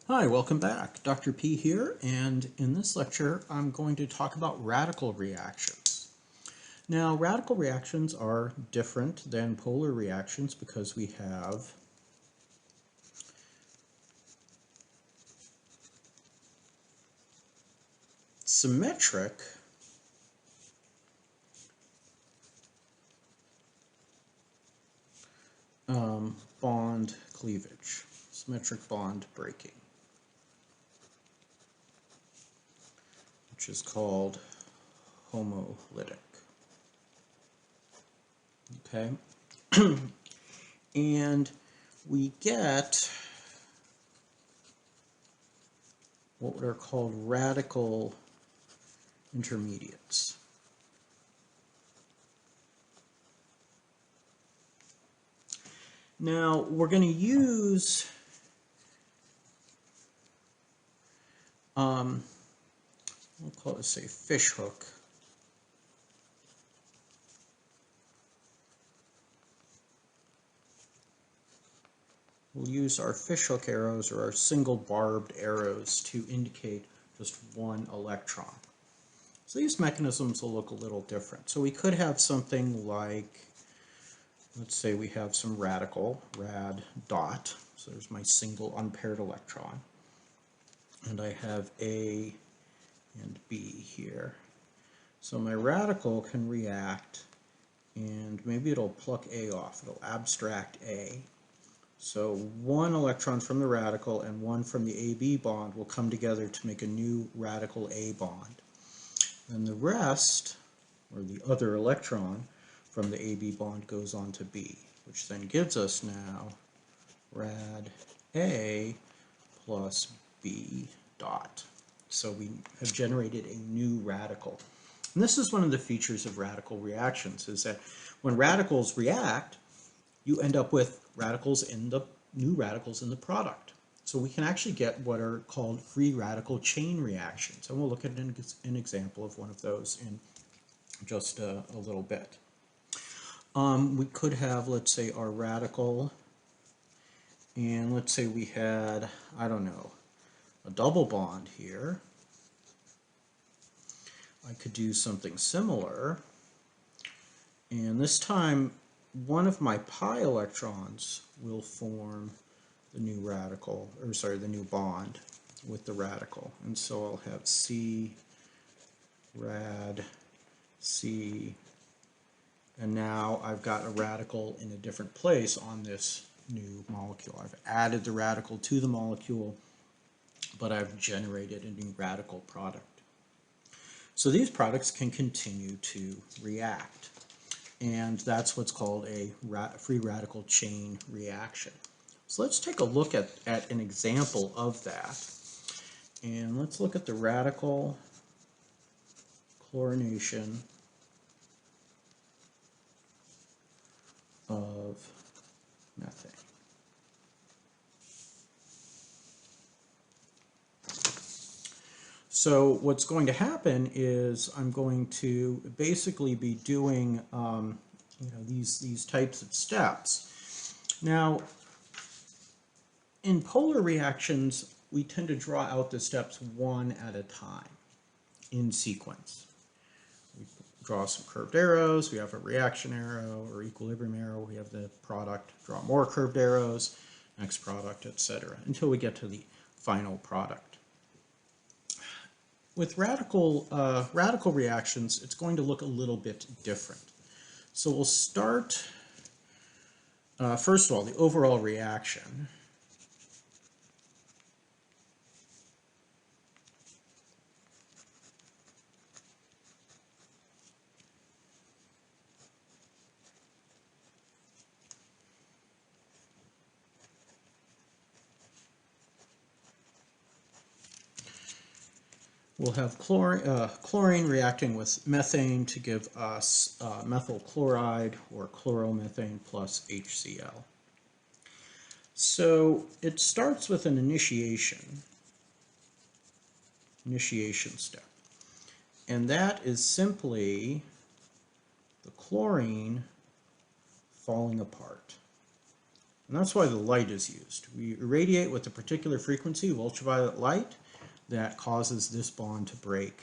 Hi, welcome back. Dr. P here, and in this lecture I'm going to talk about radical reactions. Now, radical reactions are different than polar reactions because we have symmetric bond cleavage, symmetric bond breaking, which is called homolytic. Okay, and we get what are called radical intermediates. Now, we're going to use we'll call it, say, fish hook. We'll use our fish hook arrows or our single barbed arrows to indicate just one electron. So these mechanisms will look a little different. So we could have something like, let's say we have some radical, rad dot. So there's my single unpaired electron. And I have A and B here. So my radical can react, and maybe it'll pluck A off. It'll abstract A. So one electron from the radical and one from the AB bond will come together to make a new radical A bond. And the rest, or the other electron from the AB bond, goes on to B, which then gives us now rad A plus B dot. So we have generated a new radical. And this is one of the features of radical reactions, is that when radicals react, you end up with new radicals in the product. So we can actually get what are called free radical chain reactions. And we'll look at an example of one of those in just a little bit. We could have, let's say, our radical, and let's say we had, I don't know, a double bond here. I could do something similar, and this time one of my pi electrons will form the new radical, or sorry, the new bond with the radical. And so I'll have C rad C, and now I've got a radical in a different place on this new molecule. I've added the radical to the molecule, but I've generated a new radical product. So these products can continue to react, and that's what's called a free radical chain reaction. So let's take a look at an example of that, and let's look at the radical chlorination of methane. So what's going to happen is I'm going to basically be doing these types of steps. Now, in polar reactions, we tend to draw out the steps one at a time in sequence. We draw some curved arrows, we have a reaction arrow or equilibrium arrow, we have the product, draw more curved arrows, next product, etc., until we get to the final product. With radical reactions, it's going to look a little bit different. So we'll start, first of all, the overall reaction. We'll have chlorine reacting with methane to give us methyl chloride or chloromethane plus HCl. So it starts with an initiation step, and that is simply the chlorine falling apart. And that's why the light is used. We irradiate with a particular frequency of ultraviolet light that causes this bond to break.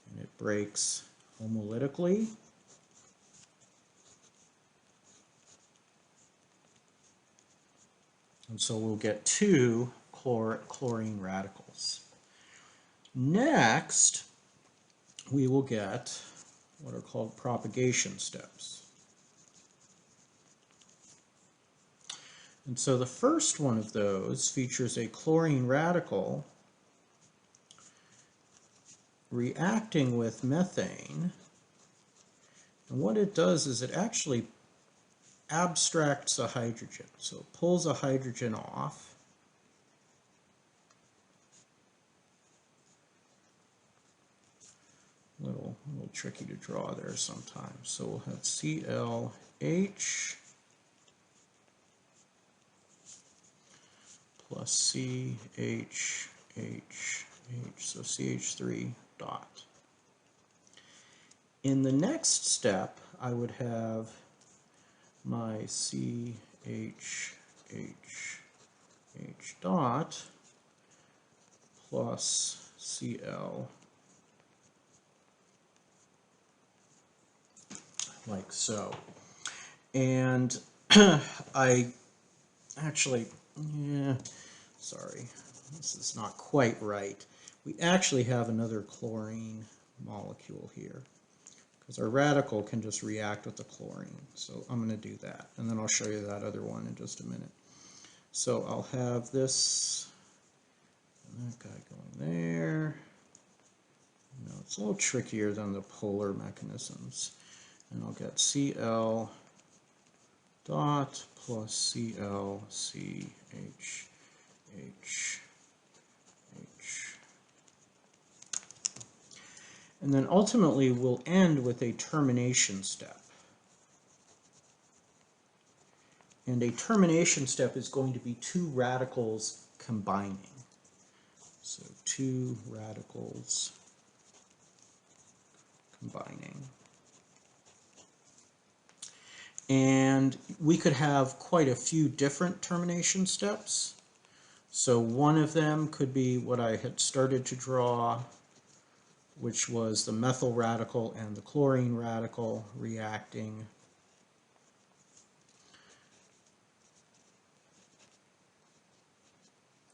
And it breaks homolytically. And so we'll get two chlorine radicals. Next, we will get what are called propagation steps. And so the first one of those features a chlorine radical reacting with methane. And what it does is it actually abstracts a hydrogen. So it pulls a hydrogen off. A little tricky to draw there sometimes. So we'll have ClH plus CHH, so CH3 dot. In the next step, I would have my CHH dot plus Cl, like so. And I actually, sorry, this is not quite right. We actually have another chlorine molecule here, because our radical can just react with the chlorine. So I'm going to do that, and then I'll show you that other one in just a minute. So I'll have this, and that guy going there. Now it's a little trickier than the polar mechanisms. And I'll get Cl dot plus Cl CH H. And then ultimately we'll end with a termination step. And a termination step is going to be two radicals combining. So two radicals combining. And we could have quite a few different termination steps. So one of them could be what I had started to draw, which was the methyl radical and the chlorine radical reacting.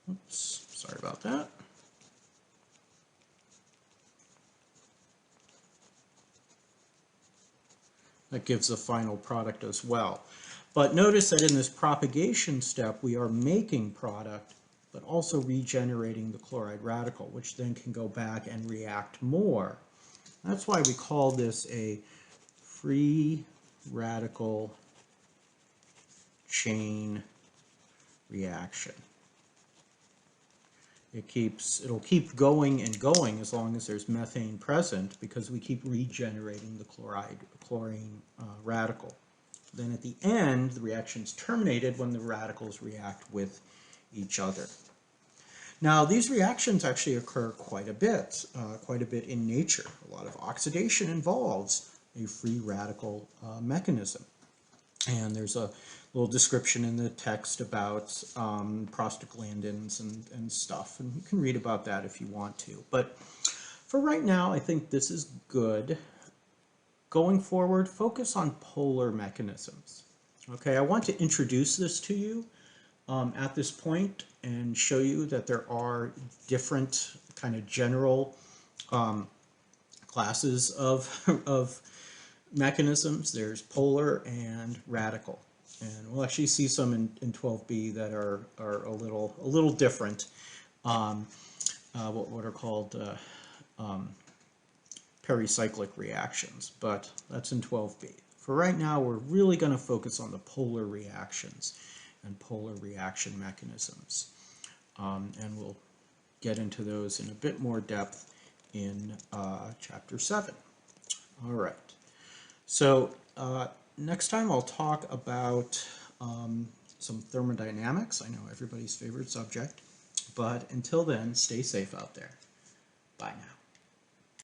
Oops, sorry about that. That gives the final product as well. But notice that in this propagation step, we are making product, but also regenerating the chloride radical, which then can go back and react more. That's why we call this a free radical chain reaction. It'll keep going and going as long as there's methane present, because we keep regenerating the chlorine radical. Then at the end, the reaction's terminated when the radicals react with each other. Now, these reactions actually occur quite a bit in nature. A lot of oxidation involves a free radical mechanism. And there's a little description in the text about prostaglandins and stuff, and you can read about that if you want to. But for right now, I think this is good. Going forward, focus on polar mechanisms. Okay, I want to introduce this to you at this point and show you that there are different kind of general classes of mechanisms. There's polar and radical, and we'll actually see some in 12b that are a little different. What are called pericyclic reactions, but that's in 12b. For right now, we're really going to focus on the polar reactions and polar reaction mechanisms, and we'll get into those in a bit more depth in chapter 7. All right. So next time I'll talk about some thermodynamics. I know everybody's favorite subject, but until then, stay safe out there. Bye now.